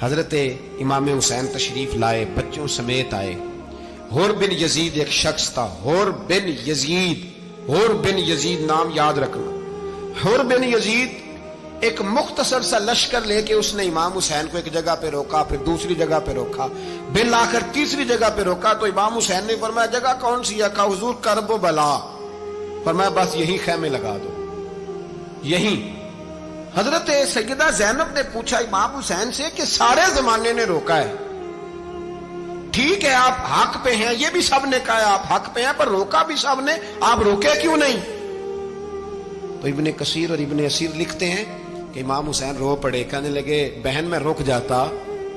حضرت امام حسین تشریف لائے، بچوں سمیت آئے۔ حور بن یزید ایک شخص تھا، حور بن یزید، حور بن یزید نام یاد رکھنا۔ حور بن یزید ایک مختصر سا لشکر لے کے اس نے امام حسین کو ایک جگہ پہ روکا، پھر دوسری جگہ پہ روکا، بالآخر تیسری جگہ پہ روکا تو امام حسین نے فرمایا جگہ کون سی ہے؟ کہا حضور کرب و بلا۔ فرمایا بس یہی خیمے لگا دو، یہی۔ حضرت سیدہ زینب نے پوچھا امام حسین سے کہ سارے زمانے نے روکا ہے، ٹھیک ہے آپ حق پہ ہیں، یہ بھی سب نے کہا ہے آپ حق پہ ہیں، پر روکا بھی سب نے، آپ روکے کیوں نہیں؟ تو ابن کثیر اور ابن اسیر لکھتے ہیں کہ امام حسین رو پڑے، کہنے لگے بہن میں رک جاتا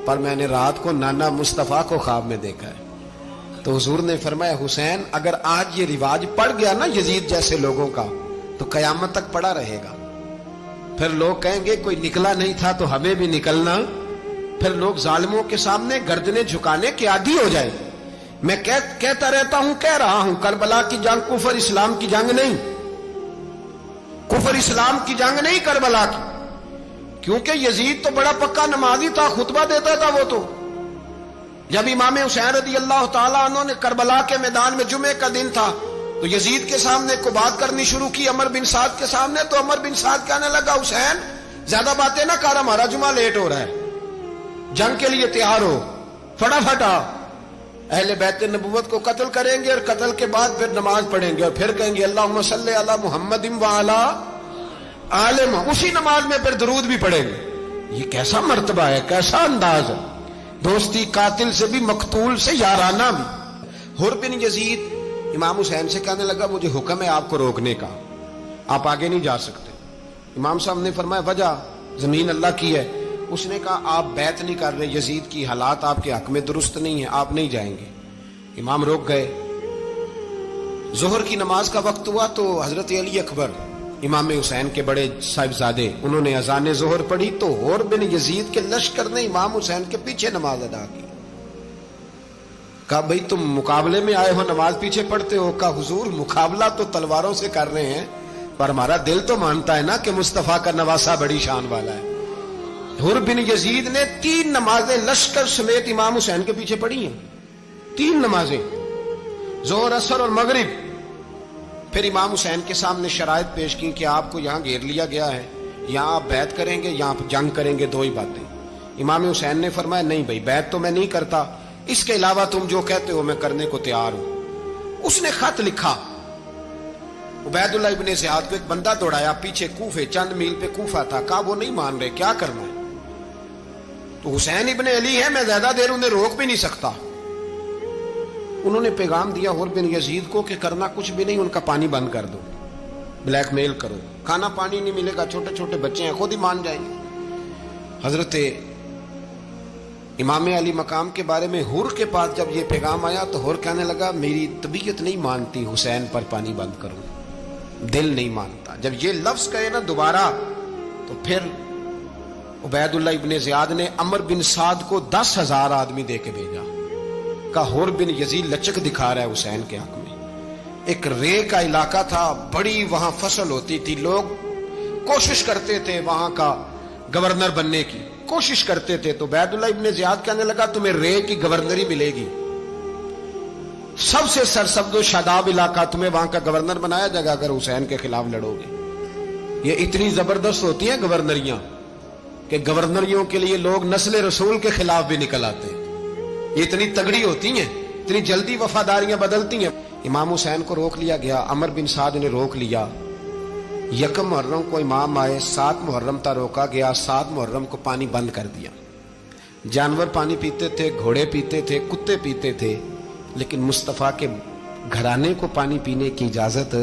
پر میں نے رات کو نانا مصطفیٰ کو خواب میں دیکھا ہے۔ تو حضور نے فرمایا حسین اگر آج یہ رواج پڑ گیا نا یزید جیسے لوگوں کا تو قیامت تک پڑا رہے گا، پھر لوگ کہیں گے کوئی نکلا نہیں تھا تو ہمیں بھی نکلنا، پھر لوگ ظالموں کے سامنے گردنیں جھکانے کے عادی ہو جائے۔ میں کہتا رہتا ہوں، کہہ رہا ہوں، کربلا کی جنگ کفر اسلام کی جنگ نہیں، کفر اسلام کی جنگ نہیں کربلا کی، کیونکہ یزید تو بڑا پکا نمازی تھا، خطبہ دیتا تھا وہ تو۔ جب امام حسین رضی اللہ تعالیٰ عنہ نے کربلا کے میدان میں جمعے کا دن تھا تو یزید کے سامنے کو بات کرنی شروع کی، عمر بن سعد کے سامنے، تو عمر بن سعد کہنے لگا حسین زیادہ باتیں نہ کر، ہمارا جمعہ لیٹ ہو رہا ہے، جنگ کے لیے تیار ہو، فٹافٹ آ، اہل بیت نبوت کو قتل کریں گے اور قتل کے بعد پھر نماز پڑھیں گے اور پھر کہیں گے اللہم صلی علی محمد وعلی آل محمد، اسی نماز میں پھر درود بھی پڑھیں گے۔ یہ کیسا مرتبہ ہے، کیسا انداز ہے، دوستی قاتل سے بھی مقتول سے یارانہ بھی۔ حور بن یزید امام حسین سے کہنے لگا مجھے حکم ہے آپ کو روکنے کا، آپ آگے نہیں جا سکتے۔ امام صاحب نے فرمایا وجہ؟ زمین اللہ کی ہے۔ اس نے کہا آپ بیعت نہیں کر رہے، یزید کی حالات آپ کے حق میں درست نہیں ہیں، آپ نہیں جائیں گے۔ امام روک گئے۔ ظہر کی نماز کا وقت ہوا تو حضرت علی اکبر امام حسین کے بڑے صاحبزادے انہوں نے اذان ظہر پڑھی تو حور بن یزید کے لشکر نے امام حسین کے پیچھے نماز ادا کی۔ کہا بھئی تم مقابلے میں آئے ہو، نماز پیچھے پڑھتے ہو؟ کہا حضور مقابلہ تو تلواروں سے کر رہے ہیں پر ہمارا دل تو مانتا ہے نا کہ مصطفیٰ کا نواسہ بڑی شان والا ہے۔ حور بن یزید نے 3 نمازیں لشکر سمیت امام حسین کے پیچھے پڑھی ہیں، 3 نمازیں، ظہر اثر اور مغرب۔ پھر امام حسین کے سامنے شرائط پیش کی کہ آپ کو یہاں گھیر لیا گیا ہے، یہاں آپ بیعت کریں گے، یہاں آپ جنگ کریں گے، 2 ہی باتیں۔ امام حسین نے فرمایا نہیں بھائی بیعت تو میں نہیں کرتا، اس کے علاوہ تم جو کہتے ہو میں کرنے کو تیار ہوں۔ اس نے خط لکھا، عبید اللہ ابن زیاد کو ایک بندہ دوڑایا پیچھے، کوفے چند میل پہ کوفہ تھا، کہا وہ نہیں مان رہے، کیا کرنا ہے؟ تو حسین ابن علی ہے، میں زیادہ دیر انہیں روک بھی نہیں سکتا۔ انہوں نے پیغام دیا حور بن یزید کو کہ کرنا کچھ بھی نہیں، ان کا پانی بند کر دو، بلیک میل کرو، کھانا پانی نہیں ملے گا، چھوٹے چھوٹے بچے ہیں، خود ہی مان جائیں گے۔ حضرت امام علی مقام کے بارے میں حور کے پاس جب یہ پیغام آیا تو حور کہنے لگا میری طبیعت نہیں مانتی حسین پر پانی بند کروں، دل نہیں مانتا۔ جب یہ لفظ کہے نا دوبارہ تو پھر عبید اللہ ابن زیاد نے عمر بن سعد کو 10,000 آدمی دے کے بھیجا، کہا حور بن یزید لچک دکھا رہا ہے حسین کے حق میں۔ ایک رے کا علاقہ تھا، بڑی وہاں فصل ہوتی تھی، لوگ کوشش کرتے تھے وہاں کا گورنر بننے کی، کوشش کرتے تھے۔ تو عبید اللہ ابن زیاد کہنے لگا تمہیں رے کی گورنری ملے گی، سب سے سرسبز و شاداب علاقہ، تمہیں وہاں کا گورنر بنایا جائے گا اگر حسین کے خلاف لڑو گے۔ یہ اتنی زبردست ہوتی ہیں گورنریاں کہ گورنریوں کے لیے لوگ نسل رسول کے خلاف بھی نکل آتے ہیں، یہ اتنی تگڑی ہوتی ہیں، اتنی جلدی وفاداریاں بدلتی ہیں۔ امام حسین کو روک لیا گیا، عمر بن سعد نے روک لیا۔ 1 محرم کو امام آئے، 7 محرم تا روکا گیا، 7 محرم کو پانی بند کر دیا۔ جانور پانی پیتے تھے، گھوڑے پیتے تھے، کتے پیتے تھے، لیکن مصطفیٰ کے گھرانے کو پانی پینے کی اجازت،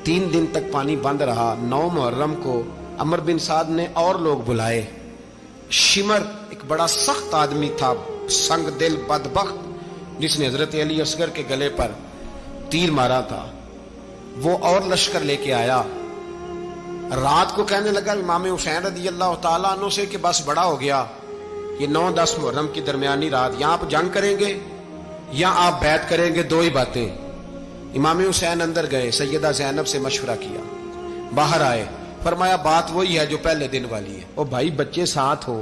3 دن تک پانی بند رہا۔ 9 محرم کو عمر بن سعد نے اور لوگ بلائے۔ شمر ایک بڑا سخت آدمی تھا، سنگ دل بدبخت، جس نے حضرت علی اصغر کے گلے پر تیر مارا تھا، وہ اور لشکر لے کے آیا۔ رات کو کہنے لگا امام حسین رضی اللہ تعالیٰ عنہ سے کہ بس بڑا ہو گیا، یہ 9-10 محرم کی درمیانی رات، یا آپ جنگ کریں گے یا آپ بیعت کریں گے، 2 ہی باتیں۔ امام حسین اندر گئے، سیدہ زینب سے مشورہ کیا، باہر آئے، فرمایا بات وہی ہے جو پہلے دن والی ہے۔ او بھائی بچے ساتھ ہو،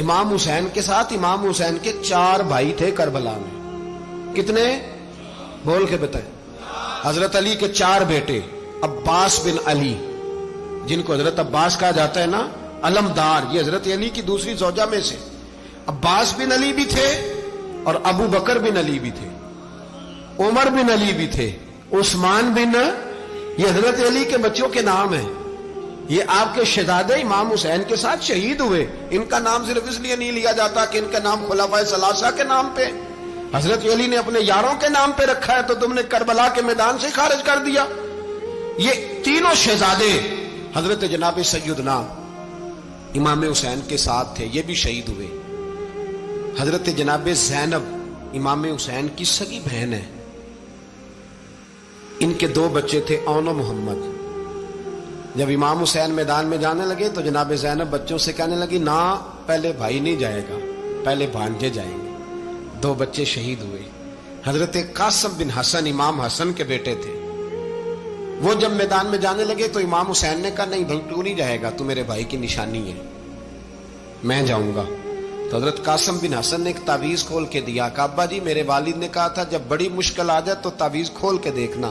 امام حسین کے ساتھ امام حسین کے 4 بھائی تھے کربلا میں. کتنے؟ بول کے بتائیں. حضرت علی کے 4 بیٹے، عباس بن علی، جن کو حضرت عباس کہا جاتا ہے نا، علمدار، یہ حضرت علی کی دوسری زوجہ میں سے. عباس بن علی بھی تھے اور ابو بکر بن علی بھی تھے، عمر بن علی بھی تھے، عثمان بن، یہ حضرت علی کے بچوں کے نام ہیں. یہ آپ کے شہزادے امام حسین کے ساتھ شہید ہوئے. ان کا نام صرف اس لیے نہیں لیا جاتا کہ ان کا نام خلفائے ثلاثہ کے نام پہ، حضرت علی نے اپنے یاروں کے نام پہ رکھا ہے تو تم نے کربلا کے میدان سے خارج کر دیا. یہ تینوں شہزادے حضرت جناب سیدنا امام حسین کے ساتھ تھے، یہ بھی شہید ہوئے. حضرت جناب زینب امام حسین کی سگی بہن ہے. ان کے 2 بچے تھے، اون و محمد. جب امام حسین میدان میں جانے لگے تو جناب زینب بچوں سے کہنے لگی، نہ پہلے بھائی نہیں جائے گا، پہلے بھانجے جائیں گے. 2 بچے شہید ہوئے. حضرت قاسم بن حسن امام حسن کے بیٹے تھے. وہ جب میدان میں جانے لگے تو امام حسین نے کہا، نہیں بھائی تو نہیں جائے گا، تو میرے بھائی کی نشانی ہے، میں جاؤں گا. تو حضرت قاسم بن حسن نے ایک تعویذ کھول کے دیا کہ ابا جی میرے والد نے کہا تھا جب بڑی مشکل آ جائے تو تعویذ کھول کے دیکھنا.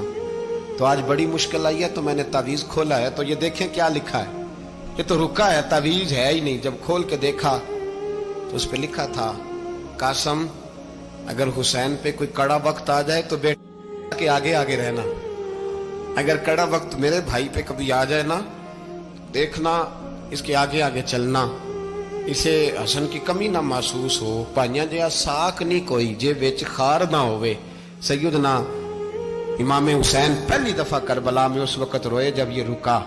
تو آج بڑی مشکل آئی ہے تو میں نے تعویذ کھولا ہے، تو یہ دیکھیں کیا لکھا ہے. یہ تو رکا ہے، تعویذ ہے ہی نہیں. جب کھول کے دیکھا تو اس پہ لکھا تھا، قاسم اگر حسین پہ کوئی کڑا وقت آ جائے تو بیٹے کے آگے آگے رہنا، اگر کڑا وقت میرے بھائی پہ کبھی آ جائے نا، دیکھنا اس کے آگے آگے چلنا، اسے حسن کی کمی نہ محسوس ہو. پائیاں جہاں ساک نہیں کوئی جے وچ خار نہ ہوئے. سیدنا امام حسین پہلی دفعہ کربلا میں اس وقت روئے جب یہ رکا.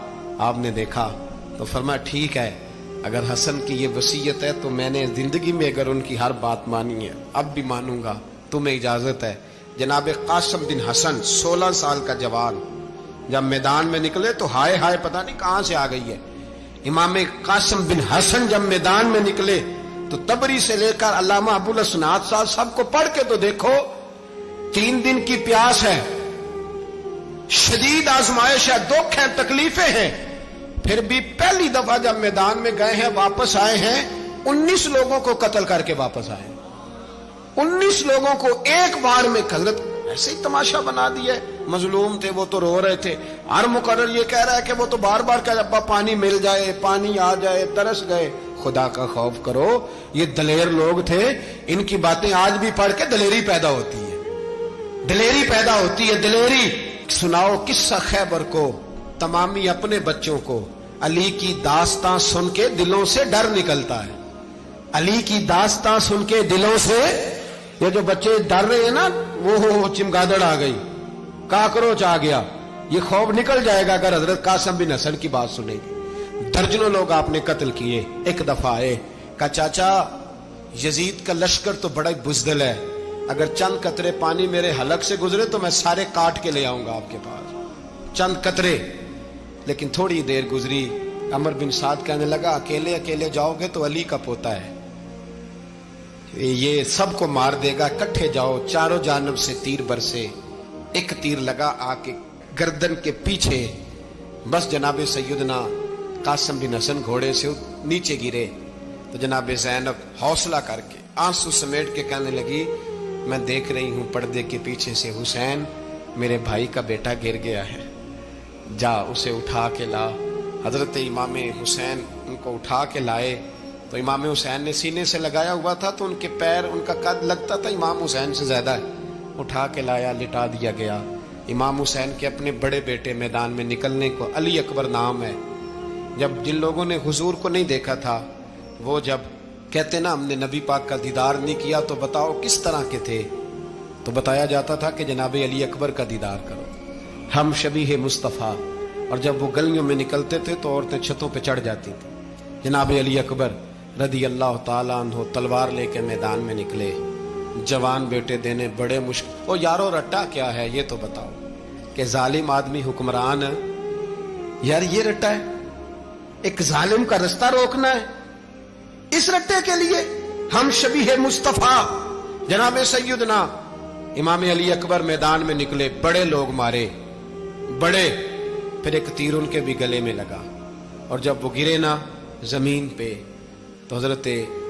آپ نے دیکھا تو فرمایا ٹھیک ہے، اگر حسن کی یہ وصیت ہے تو میں نے زندگی میں اگر ان کی ہر بات مانی ہے اب بھی مانوں گا، تمہیں اجازت ہے. جناب قاسم بن حسن 16 سال کا جوان جب میدان میں نکلے تو ہائے ہائے پتہ نہیں کہاں سے آ گئی ہے. امام قاسم بن حسن جب میدان میں نکلے تو تبری سے لے کر علامہ ابو الاسناد صاحب سب کو پڑھ کے تو دیکھو. 3 دن کی پیاس ہے، شدید آزمائش ہے، دکھ ہے، تکلیفیں ہیں، پھر بھی پہلی دفعہ جب میدان میں گئے ہیں واپس آئے ہیں 19 لوگوں کو قتل کر کے واپس آئے. 19 لوگوں کو ایک بار میں حضرت ایسے ہی تماشا بنا دیا. مظلوم تھے وہ تو رو رہے تھے. ہر مقرر یہ کہہ رہا ہے کہ وہ تو بار بار کہ ابا پانی مل جائے، پانی آ جائے، ترس گئے. خدا کا خوف کرو، یہ دلیر لوگ تھے. ان کی باتیں آج بھی پڑھ کے دلیری پیدا ہوتی ہے، دلیری پیدا ہوتی ہے، دلیری. سناؤ قصہ خیبر کو تمامی اپنے بچوں کو. علی کی داستان سن کے دلوں سے ڈر نکلتا ہے. علی کی داستان سن کے دلوں سے یہ جو بچے ڈر رہے ہیں نا، وہ چمگادڑ آ گئی، کاکروچ آ گیا، یہ خوف نکل جائے گا اگر حضرت قاسم بن حسن کی بات سنیں گے. درجنوں لوگ آپ نے قتل کیے. ایک دفعہ آئے کہا چاچا یزید کا لشکر تو بڑا ہی بزدل ہے، اگر چند قطرے پانی میرے حلق سے گزرے تو میں سارے کاٹ کے لے آؤں گا آپ کے پاس، چند قطرے. لیکن تھوڑی دیر گزری، عمر بن سعد کہنے لگا اکیلے اکیلے جاؤ گے تو علی کا پوتا ہے، یہ سب کو مار دے گا، کٹھے جاؤ. چاروں جانب سے تیر برسے. ایک تیر لگا آ کے گردن کے پیچھے، بس جناب سیدنا قاسم بن حسن گھوڑے سے نیچے گرے. تو جناب زینب حوصلہ کر کے آنسو سمیٹ کے کہنے لگی میں دیکھ رہی ہوں پردے کے پیچھے سے حسین میرے بھائی کا بیٹا گر گیا ہے، جا اسے اٹھا کے لا. حضرت امام حسین ان کو اٹھا کے لائے تو امام حسین نے سینے سے لگایا ہوا تھا تو ان کے پیر، ان کا قد لگتا تھا امام حسین سے زیادہ ہے. اٹھا کے لایا، لٹا دیا گیا. امام حسین کے اپنے بڑے بیٹے میدان میں نکلنے کو علی اکبر نام ہے. جب جن لوگوں نے حضور کو نہیں دیکھا تھا وہ جب کہتے نا ہم نے نبی پاک کا دیدار نہیں کیا تو بتاؤ کس طرح کے تھے، تو بتایا جاتا تھا کہ جناب علی اکبر کا دیدار کرو، ہم شبیہ مصطفیٰ. اور جب وہ گلیوں میں نکلتے تھے تو عورتیں چھتوں پہ چڑھ جاتی تھیں. جناب علی اکبر رضی اللہ تعالیٰ عنہ تلوار لے کے میدان میں نکلے. جوان بیٹے دینے بڑے مشکل. او یارو رٹا کیا ہے یہ تو بتاؤ کہ ظالم آدمی حکمران ہے. یار یہ رٹا ہے، ایک ظالم کا رستہ روکنا ہے. اس رٹے کے لیے ہم شبیہ مصطفیٰ جناب سیدنا امام علی اکبر میدان میں نکلے. بڑے لوگ مارے، بڑے. پھر ایک تیر ان کے بھی گلے میں لگا اور جب وہ گرے نا زمین پہ تو حضرت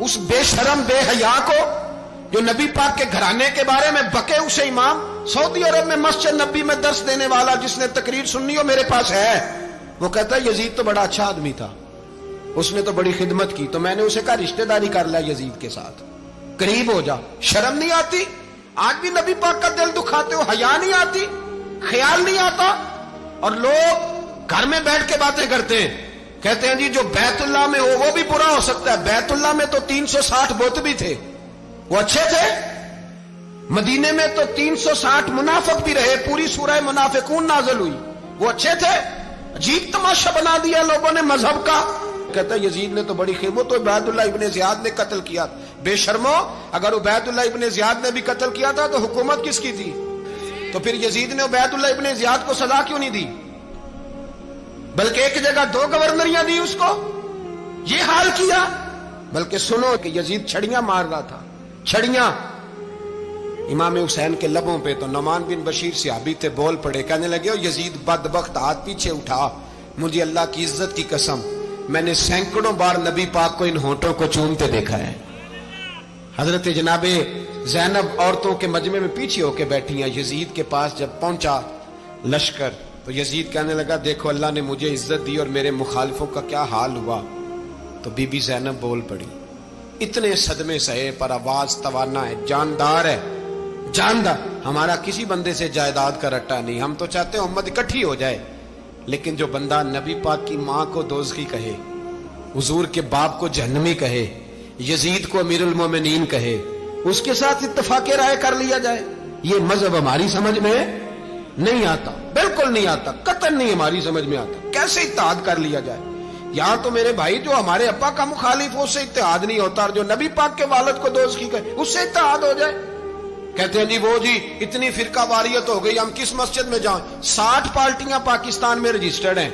اس بے شرم بے حیا کو جو نبی پاک کے گھرانے کے بارے میں بکے، اسے امام سعودی عرب میں مسجد نبی میں درس دینے والا جس نے تقریر سننی ہو میرے پاس ہے، وہ کہتا ہے یزید تو بڑا اچھا آدمی تھا، اس نے تو بڑی خدمت کی، تو میں نے اسے کہا رشتہ داری کر لیا یزید کے ساتھ، قریب ہو جا۔ شرم نہیں آتی؟ آج بھی نبی پاک کا دل دکھاتے ہو، حیا نہیں آتی، خیال نہیں آتا؟ اور لوگ گھر میں بیٹھ کے باتیں کرتے ہیں، کہتے ہیں جی جو بیت اللہ میں ہو وہ بھی برا ہو سکتا ہے۔ بیت اللہ میں تو 360 بت بھی تھے، وہ اچھے تھے؟ مدینے میں تو 360 منافق بھی رہے، پوری سورہ منافقون نازل ہوئی، وہ اچھے تھے؟ عجیب تماشا بنا دیا لوگوں نے مذہب کا۔ کہتا ہے یزید نے تو بڑی خدمت، تو عبید اللہ ابن زیاد نے قتل کیا۔ بے شرمو، اگر عبید اللہ ابن زیاد نے بھی قتل کیا تھا تو حکومت کس کی تھی؟ تو پھر یزید نے عبید اللہ ابن زیاد کو سزا کیوں نہیں دی؟ بلکہ ایک جگہ 2 گورنریاں دی اس کو، یہ حال کیا۔ بلکہ سنو کہ یزید چھڑیاں مار رہا تھا، چھڑیاں امام حسین کے لبوں پہ۔ تو نعمان بن بشیر صحابی تھے، بول پڑے، کہنے لگے او یزید بدبخت، ہاتھ پیچھے اٹھا، مجھے اللہ کی عزت کی قسم میں نے سینکڑوں بار نبی پاک کو ان ہونٹوں کو چومتے دیکھا ہے۔ حضرت جناب زینب عورتوں کے مجمع میں پیچھے ہو کے بیٹھی ہیں، یزید کے پاس جب پہنچا لشکر تو یزید کہنے لگا دیکھو اللہ نے مجھے عزت دی اور میرے مخالفوں کا کیا حال ہوا۔ تو بی بی زینب بول پڑی، اتنے صدمے سہے پر آواز توانا ہے، جاندار ہے، جاندار۔ ہمارا کسی بندے سے جائیداد کا رٹا نہیں، ہم تو چاہتے ہیں امت اکٹھی ہو جائے، لیکن جو بندہ نبی پاک کی ماں کو دوزخی کہے، حضور کے باپ کو جہنمی کہے، یزید کو امیر المومنین کہے، اس کے ساتھ اتفاق رائے کر لیا جائے، یہ مذہب ہماری سمجھ میں نہیں آتا، بالکل نہیں آتا، قطعاً نہیں ہماری سمجھ میں آتا۔ کیسے اتحاد کر لیا جائے؟ یہاں تو میرے بھائی جو ہمارے ابا کا مخالف ہو اس سے اتحاد نہیں ہوتا، اور جو نبی پاک کے والد کو دوزخی کہے اس سے اتحاد ہو جائے۔ کہتے ہیں جی وہ جی اتنی فرقہ واریت ہو گئی، ہم کس مسجد میں جائیں؟ 60 پارٹیاں پاکستان میں رجسٹرڈ ہیں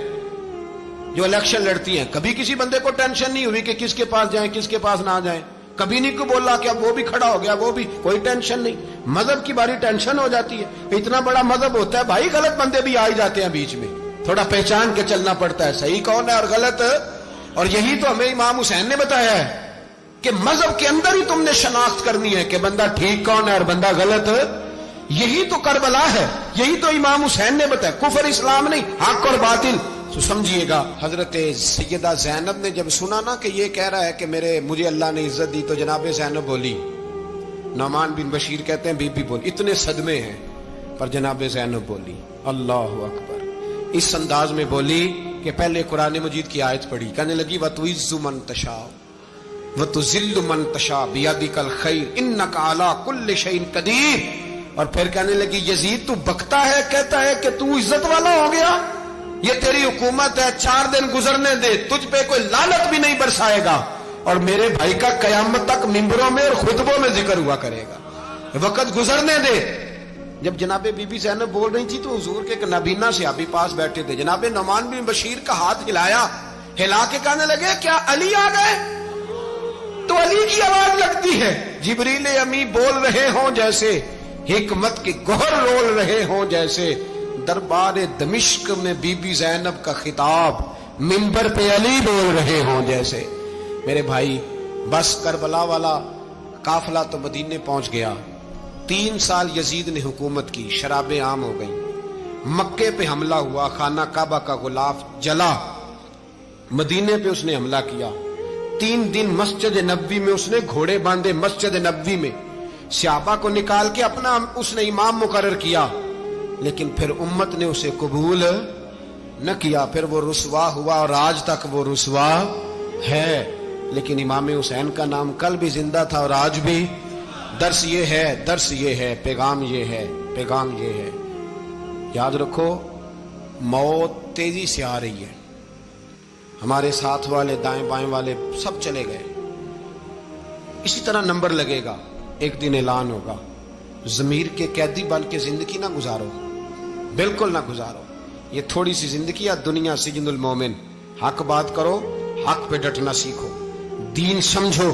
جو الیکشن لڑتی ہیں، کبھی کسی بندے کو ٹینشن نہیں ہوئی کہ کس کے پاس جائیں کس کے پاس نہ جائیں، کبھی نہیں کوئی بولا کہ اب وہ بھی کھڑا ہو گیا، وہ بھی، کوئی ٹینشن نہیں۔ مذہب کی باری ٹینشن ہو جاتی ہے، اتنا بڑا مذہب ہوتا ہے بھائی، غلط بندے بھی آ جاتے ہیں بیچ میں، تھوڑا پہچان کے چلنا پڑتا ہے صحیح کون ہے اور غلط۔ اور یہی تو ہمیں امام حسین نے بتایا ہے کہ مذہب کے اندر ہی تم نے شناخت کرنی ہے کہ بندہ ٹھیک کون ہے اور بندہ غلط۔ یہی تو کربلا ہے، یہی تو امام حسین نے بتایا، کفر اسلام نہیں، حق اور باطل۔ تو سمجھیے گا حضرت سیدہ زینب نے جب سنا نا کہ یہ کہہ رہا ہے کہ مجھے اللہ نے عزت دی، تو جناب زینب بولی، نعمان بن بشیر کہتے ہیں بی بی بولی، اتنے صدمے ہیں پر جناب زینب بولی اللہ اکبر، اس انداز میں بولی کہ پہلے قرآن مجید کی آیت پڑھی، کہنے لگی وَتُعِزُّ مَن تَشَاءُ وَتُذِلُّ مَن تَشَاءُ بِيَدِكَ الْخَيْرُ إِنَّكَ عَلَىٰ كُلِّ شَيْءٍ قَدِيرٌ۔ اور پھر کہنے لگی یزید تو بکتا ہے، کہتا ہے کہ تو عزت والا ہو گیا، یہ تیری حکومت ہے، 4 دن گزرنے دے، تجھ پہ کوئی لعنت بھی نہیں برسائے گا، اور میرے بھائی کا قیامت تک ممبروں میں اور خطبوں میں ذکر ہوا کرے گا، وقت گزرنے دے۔ جب جناب بی بی زینب بول رہی تھی تو حضور کے ایک نابینا صحابی پاس بیٹھے تھے، جناب نعمان بن بشیر کا ہاتھ ہلایا، ہلا کے کہنے لگے کیا علی آ گئے؟ تو علی کی آواز لگتی ہے، جبریل امی بول رہے ہوں جیسے، حکمت کے گوہر رول رہے ہوں جیسے، دربار دمشق میں بی بی زینب کا خطاب، منبر پہ علی بول رہے ہوں جیسے۔ میرے بھائی بس کربلا والا قافلہ تو مدینے پہنچ گیا، 3 سال یزید نے حکومت کی، شرابیں عام ہو گئیں، مکے پہ حملہ ہوا، خانہ کعبہ کا غلاف جلا، مدینے پہ اس نے حملہ کیا، 3 دن مسجد نبوی میں اس نے گھوڑے باندھے، مسجد نبوی میں صحابہ کو نکال کے اپنا اس نے امام مقرر کیا، لیکن پھر امت نے اسے قبول نہ کیا، پھر وہ رسوا ہوا اور آج تک وہ رسوا ہے۔ لیکن امام حسین کا نام کل بھی زندہ تھا اور آج بھی۔ درس یہ ہے، پیغام یہ ہے، پیغام یہ ہے، یاد رکھو موت تیزی سے آ رہی ہے، ہمارے ساتھ والے دائیں بائیں والے سب چلے گئے، اسی طرح نمبر لگے گا، ایک دن اعلان ہوگا۔ ضمیر کے قیدی بن کے زندگی نہ گزارو، بالکل نہ گزارو، یہ تھوڑی سی زندگی ہے، دنیا سجن المومن۔ حق بات کرو، حق پہ ڈٹنا سیکھو، دین سمجھو،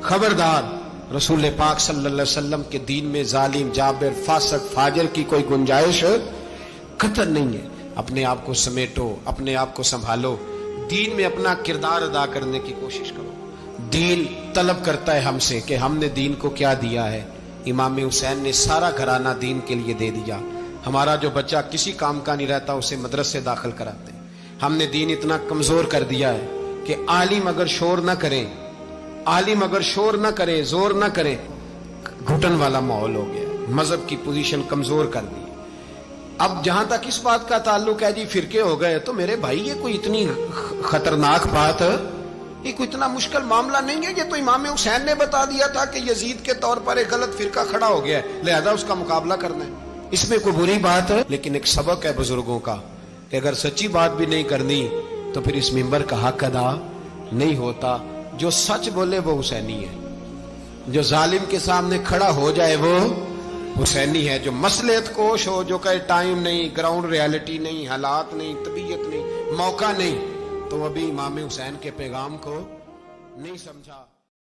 خبردار رسول پاک صلی اللہ علیہ وسلم کے دین میں ظالم، جابر، فاسق، فاجر کی کوئی گنجائش قطع نہیں ہے۔ اپنے آپ کو سمیٹو، اپنے آپ کو سنبھالو، دین میں اپنا کردار ادا کرنے کی کوشش کرو۔ دین طلب کرتا ہے ہم سے کہ ہم نے دین کو کیا دیا ہے. امام حسین نے سارا گھرانہ دین کے لیے دے دیا. ہمارا جو بچہ کسی کام کا نہیں رہتا اسے مدرسے داخل کراتے ہیں. ہم نے دین اتنا کمزور کر دیا ہے کہ عالم اگر شور نہ کرے، عالم اگر شور نہ کرے، زور نہ کرے، گھٹن والا ماحول ہو گیا. مذہب کی پوزیشن کمزور کر دی. اب جہاں تک اس بات کا تعلق ہے جی فرقے ہو گئے، تو میرے بھائی یہ کوئی اتنی خطرناک بات ہے، یہ کوئی اتنا مشکل معاملہ نہیں ہے. یہ تو امام حسین نے بتا دیا تھا کہ یزید کے طور پر ایک غلط فرقہ کھڑا ہو گیا ہے، لہذا اس کا مقابلہ کرنا ہے. اس میں کوئی بری بات ہے؟ لیکن ایک سبق ہے بزرگوں کا کہ اگر سچی بات بھی نہیں کرنی تو پھر اس منبر کا حق ادا نہیں ہوتا. جو سچ بولے وہ حسینی ہے، جو ظالم کے سامنے کھڑا ہو جائے وہ حسینی ہے. جو مصلحت کوش ہو، جو کہے ٹائم نہیں، گراؤنڈ ریالٹی نہیں، حالات نہیں، طبیعت نہیں، موقع نہیں، تو ابھی امام حسین کے پیغام کو نہیں سمجھا.